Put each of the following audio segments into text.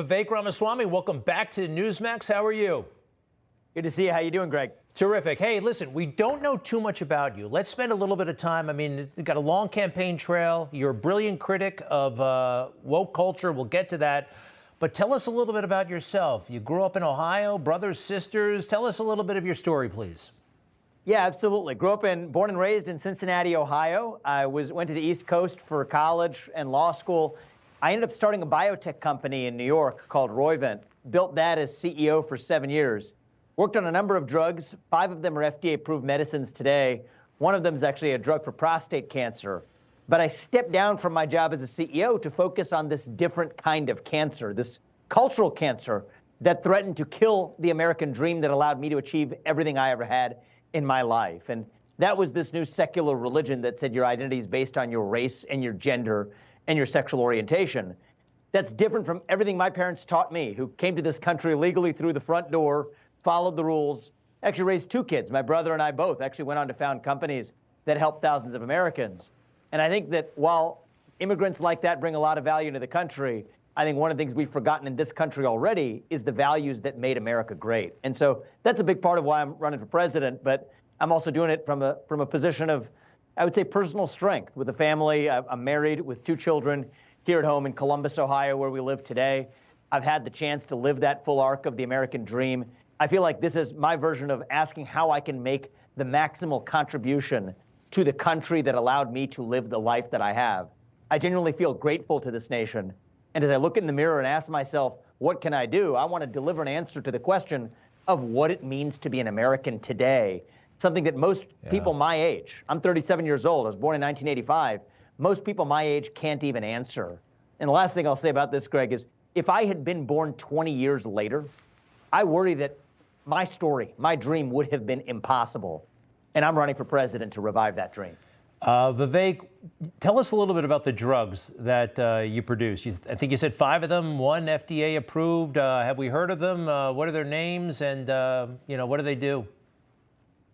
Vivek Ramaswamy, welcome back to Newsmax. How are you? Good to see you. How you doing, Greg? Terrific. Hey, listen, we don't know too much about you. Let's spend a little bit of time. I mean, you've got a long campaign trail. You're a brilliant critic of woke culture. We'll get to that. But tell us a little bit about yourself. You grew up in Ohio, brothers, sisters. Tell us a little bit of your story, please. Yeah, absolutely. Born and raised in Cincinnati, Ohio. I went to the East Coast for college and law school. I ended up starting a biotech company in New York called Roivant. Built that as CEO for 7 years. Worked on a number of drugs. 5 of them are FDA-approved medicines today. One of them is actually a drug for prostate cancer. But I stepped down from my job as a CEO to focus on this different kind of cancer, this cultural cancer that threatened to kill the American dream that allowed me to achieve everything I ever had in my life. And that was this new secular religion that said your identity is based on your race and your gender and your sexual orientation. That's different from everything my parents taught me, who came to this country legally through the front door, followed the rules, actually raised 2 kids. My brother and I both actually went on to found companies that helped thousands of Americans. And I think that while immigrants like that bring a lot of value to the country, I think one of the things we've forgotten in this country already is the values that made America great. And so that's a big part of why I'm running for president, but I'm also doing it from a position of, I would say, personal strength with a family. I'm married with 2 children here at home in Columbus, Ohio, where we live today. I've had the chance to live that full arc of the American dream. I feel like this is my version of asking how I can make the maximal contribution to the country that allowed me to live the life that I have. I genuinely feel grateful to this nation. And as I look in the mirror and ask myself, what can I do? I want to deliver an answer to the question of what it means to be an American today. Something that most people my age, I'm 37 years old, I was born in 1985, most people my age can't even answer. And the last thing I'll say about this, Greg, is if I had been born 20 years later, I worry that my story, my dream would have been impossible. And I'm running for president to revive that dream. Vivek, tell us a little bit about the drugs that you produce. I think you said 5 of them, 1 FDA approved. Have we heard of them? What are their names? And, what do they do?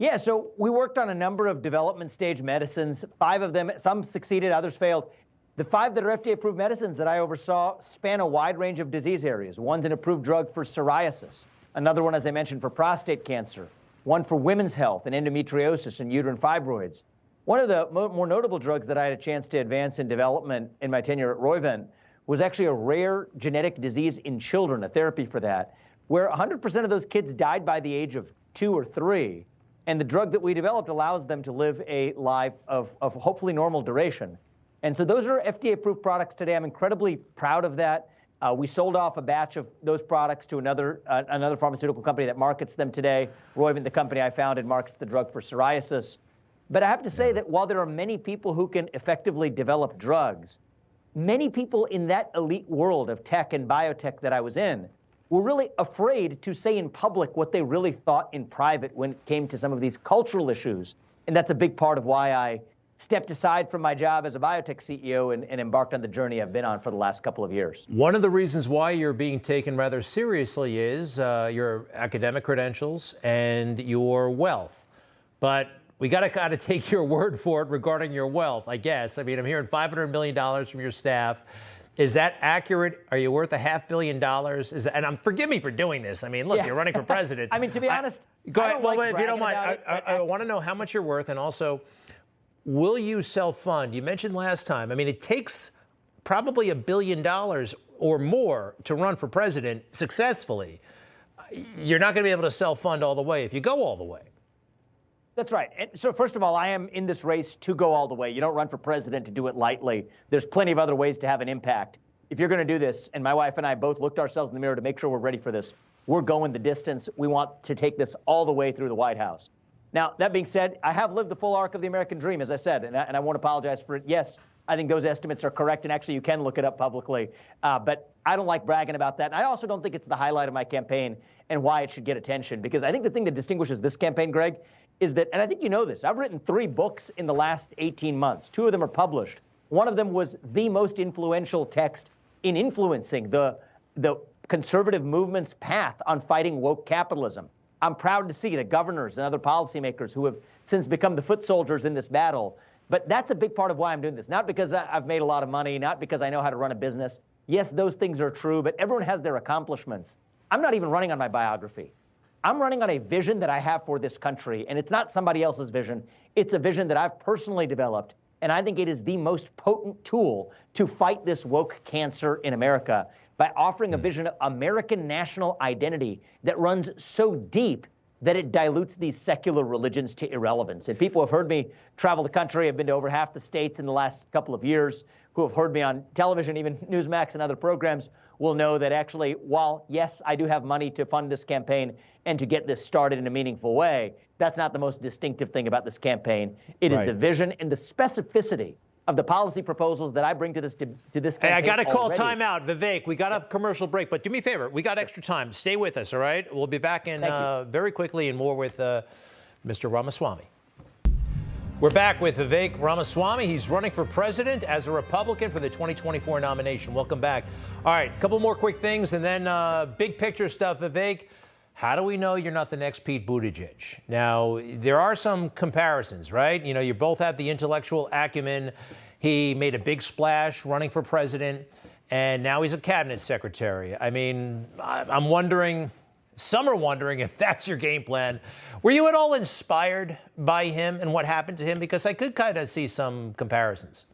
Yeah, so we worked on a number of development stage medicines. 5 of them, some succeeded, others failed. The 5 that are FDA-approved medicines that I oversaw span a wide range of disease areas. One's an approved drug for psoriasis. Another one, as I mentioned, for prostate cancer. One for women's health and endometriosis and uterine fibroids. One of the more notable drugs that I had a chance to advance in development in my tenure at Roivant was actually a rare genetic disease in children, a therapy for that, where 100% of those kids died by the age of 2 or 3. And the drug that we developed allows them to live a life of hopefully normal duration. And so those are FDA-approved products today. I'm incredibly proud of that. We sold off a batch of those products to another pharmaceutical company that markets them today. Roivant, the company I founded, markets the drug for psoriasis. But I have to say that while there are many people who can effectively develop drugs, many people in that elite world of tech and biotech that I was in were really afraid to say in public what they really thought in private when it came to some of these cultural issues. And that's a big part of why I stepped aside from my job as a biotech CEO and embarked on the journey I've been on for the last couple of years. One of the reasons why you're being taken rather seriously is your academic credentials and your wealth. But we got to kind of take your word for it regarding your wealth, I guess. I mean, I'm hearing $500 million from your staff. Is that accurate? Are you worth $500 million? And forgive me for doing this. I mean, look, you're running for president. I mean, to be honest, go ahead. Well, if you don't mind, I want to know how much you're worth, and also, will you self-fund? You mentioned last time. I mean, it takes probably $1 billion or more to run for president successfully. You're not going to be able to self-fund all the way if you go all the way. That's right. And so first of all, I am in this race to go all the way. You don't run for president to do it lightly. There's plenty of other ways to have an impact. If you're going to do this, and my wife and I both looked ourselves in the mirror to make sure we're ready for this, we're going the distance. We want to take this all the way through the White House. Now, that being said, I have lived the full arc of the American dream, as I said, and I won't apologize for it. Yes, I think those estimates are correct, and actually you can look it up publicly. But I don't like bragging about that. And I also don't think it's the highlight of my campaign and why it should get attention, because I think the thing that distinguishes this campaign, Greg, is that, and I think you know this, I've written 3 books in the last 18 months. 2 of them are published. One of them was the most influential text in influencing the conservative movement's path on fighting woke capitalism. I'm proud to see the governors and other policymakers who have since become the foot soldiers in this battle. But that's a big part of why I'm doing this. Not because I've made a lot of money, not because I know how to run a business, Yes, those things are true, but everyone has their accomplishments. I'm not even running on my biography. I'm running on a vision that I have for this country, and it's not somebody else's vision. It's a vision that I've personally developed, and I think it is the most potent tool to fight this woke cancer in America by offering a vision of American national identity that runs so deep that it dilutes these secular religions to irrelevance. And people have heard me travel the country. I've been to over half the states in the last couple of years, who have heard me on television, even Newsmax and other programs, will know that actually, while, yes, I do have money to fund this campaign and to get this started in a meaningful way, that's not the most distinctive thing about this campaign. It is the vision and the specificity of the policy proposals that I bring to this campaign. Hey, I got to call already. time out. Vivek, we got a commercial break, but do me a favor. We got extra time. Stay with us, all right? We'll be back in very quickly and more with Mr. Ramaswamy. We're back with Vivek Ramaswamy. He's running for president as a Republican for the 2024 nomination. Welcome back. All right, a couple more quick things, and then big picture stuff. Vivek, how do we know you're not the next Pete Buttigieg? Now, there are some comparisons, right? You know, you both have the intellectual acumen. He made a big splash running for president, and now he's a cabinet secretary. I mean, I'm wondering, some are wondering if that's your game plan. Were you at all inspired by him and what happened to him? Because I could kind of see some comparisons.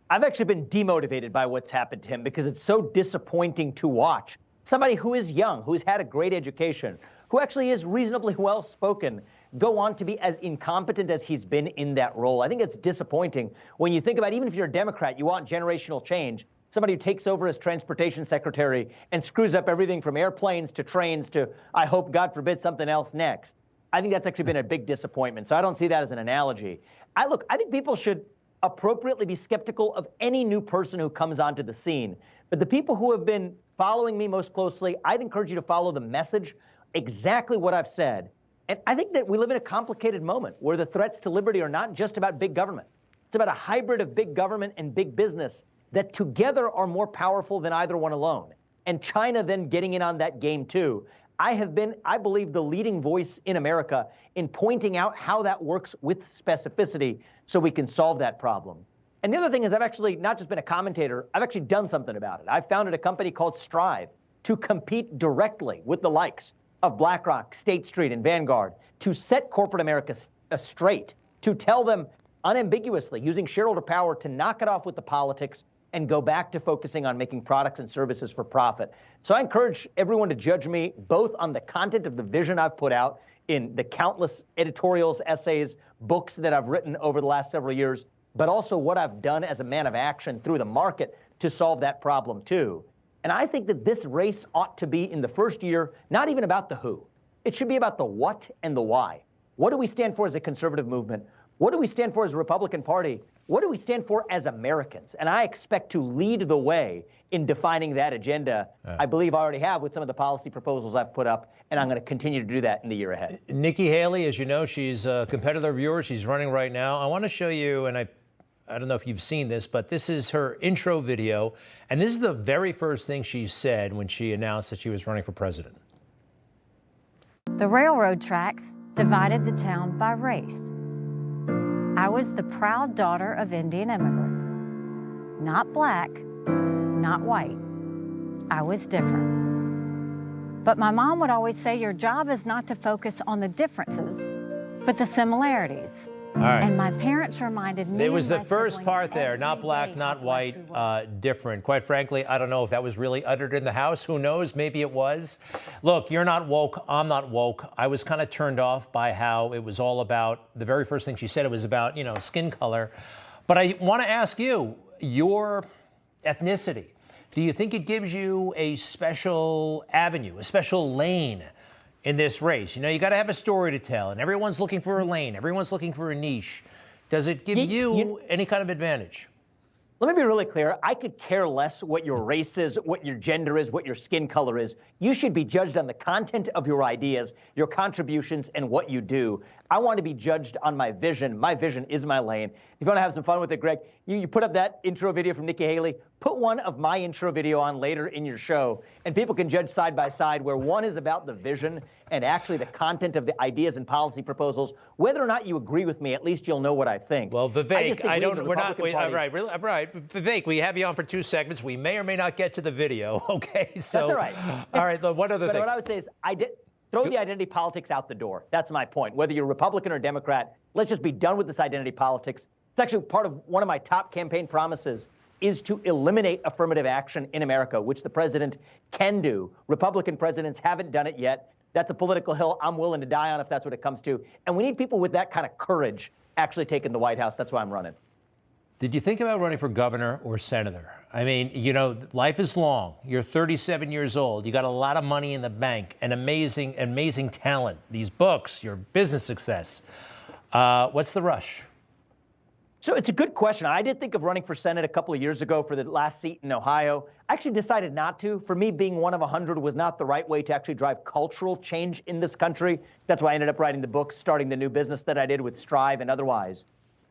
I've actually been demotivated by what's happened to him because it's so disappointing to watch. Somebody who is young, who's had a great education, who actually is reasonably well-spoken, go on to be as incompetent as he's been in that role. I think it's disappointing when you think about, even if you're a Democrat, you want generational change. Somebody who takes over as transportation secretary and screws up everything from airplanes to trains to, I hope, God forbid, something else next. I think that's actually been a big disappointment. So I don't see that as an analogy. I think people should appropriately be skeptical of any new person who comes onto the scene. But the people who have been following me most closely, I'd encourage you to follow the message, exactly what I've said. And I think that we live in a complicated moment where the threats to liberty are not just about big government. It's about a hybrid of big government and big business that together are more powerful than either one alone. And China then getting in on that game too. I have been, I believe, the leading voice in America in pointing out how that works with specificity so we can solve that problem. And the other thing is I've actually not just been a commentator, I've actually done something about it. I founded a company called Strive to compete directly with the likes of BlackRock, State Street, and Vanguard, to set corporate America straight, to tell them unambiguously, using shareholder power, to knock it off with the politics and go back to focusing on making products and services for profit. So I encourage everyone to judge me both on the content of the vision I've put out in the countless editorials, essays, books that I've written over the last several years, but also what I've done as a man of action through the market to solve that problem too. And I think that this race ought to be, in the first year, not even about the who. It should be about the what and the why. What do we stand for as a conservative movement? What do we stand for as a Republican Party? What do we stand for as Americans? And I expect to lead the way in defining that agenda. I believe I already have with some of the policy proposals I've put up, and I'm going to continue to do that in the year ahead. Nikki Haley, as you know, she's a competitor of yours. She's running right now. I want to show you, and I don't know if you've seen this, but this is her intro video. And this is the very first thing she said when she announced that she was running for president. The railroad tracks divided the town by race. I was the proud daughter of Indian immigrants. Not black, not white. I was different. But my mom would always say, your job is not to focus on the differences, but the similarities. All right. And my parents reminded me. It was the first part there, not black, not white, different. Quite frankly, I don't know if that was really uttered in the House. Who knows? Maybe it was. Look, you're not woke. I'm not woke. I was kind of turned off by how it was all about, the very first thing she said, it was about, you know, skin color. But I want to ask you, your ethnicity, do you think it gives you a special avenue, a special lane in this race? You know, you got to have a story to tell, and everyone's looking for a lane. Everyone's looking for a niche. Does it give you any kind of advantage? Let me be really clear. I could care less what your race is, what your gender is, what your skin color is. You should be judged on the content of your ideas, your contributions, and what you do. I want to be judged on my vision. My vision is my lane. If you want to have some fun with it, Greg, you put up that intro video from Nikki Haley. Put one of my intro video on later in your show, and people can judge side by side, where one is about the vision and actually the content of the ideas and policy proposals. Whether or not you agree with me, at least you'll know what I think. Well, Vivek, Right. Right. Vivek, we have you on for 2 segments. We may or may not get to the video. Okay, so that's all right. All right. One other but thing. What I would say is, throw the identity politics out the door. That's my point. Whether you're Republican or Democrat, let's just be done with this identity politics. It's actually part of one of my top campaign promises is to eliminate affirmative action in America, which the president can do. Republican presidents haven't done it yet. That's a political hill I'm willing to die on if that's what it comes to. And we need people with that kind of courage actually taking the White House. That's why I'm running. Did you think about running for governor or senator? I mean, you know, life is long. You're 37 years old. You got a lot of money in the bank, and amazing talent. These books, your business success. What's the rush? So it's a good question. I did think of running for Senate a couple of years ago for the last seat in Ohio. I actually decided not to. For me, being one of 100 was not the right way to actually drive cultural change in this country. That's why I ended up writing the book, starting the new business that I did with Strive and otherwise.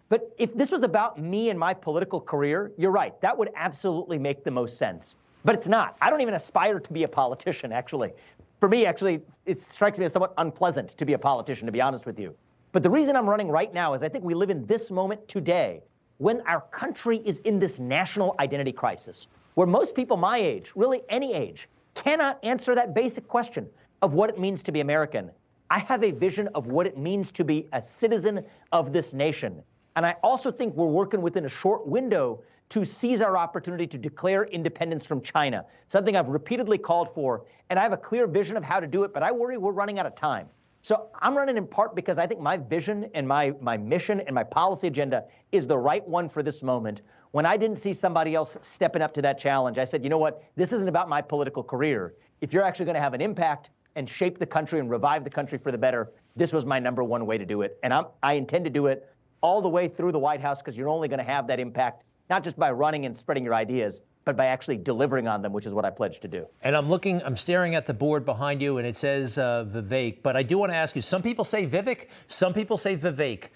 But if this was about me and my political career, you're right. That would absolutely make the most sense. But it's not. I don't even aspire to be a politician, actually. For me, actually, it strikes me as somewhat unpleasant to be a politician, to be honest with you. But the reason I'm running right now is I think we live in this moment today when our country is in this national identity crisis, where most people my age, really any age, cannot answer that basic question of what it means to be American. I have a vision of what it means to be a citizen of this nation. And I also think we're working within a short window to seize our opportunity to declare independence from China, something I've repeatedly called for. And I have a clear vision of how to do it, but I worry we're running out of time. So I'm running in part because I think my vision and my mission and my policy agenda is the right one for this moment. When I didn't see somebody else stepping up to that challenge, I said, you know what? This isn't about my political career. If you're actually going to have an impact and shape the country and revive the country for the better, this was my #1 way to do it. And I intend to do it all the way through the White House, because you're only going to have that impact, not just by running and spreading your ideas, but by actually delivering on them, which is what I pledged to do. And I'm staring at the board behind you, and it says Vivek. But I do want to ask you, some people say Vivek, some people say Vivek.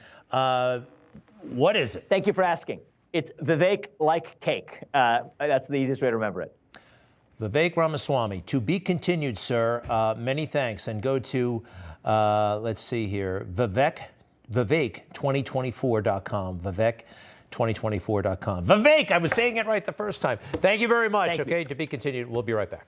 What is it? Thank you for asking. It's Vivek like cake. That's the easiest way to remember it. Vivek Ramaswamy, to be continued, sir. Many thanks. And go to, let's see here, Vivek2024.com. Vivek2024.com. Vivek, I was saying it right the first time. Thank you very much. Thank you. Okay, to be continued. We'll be right back.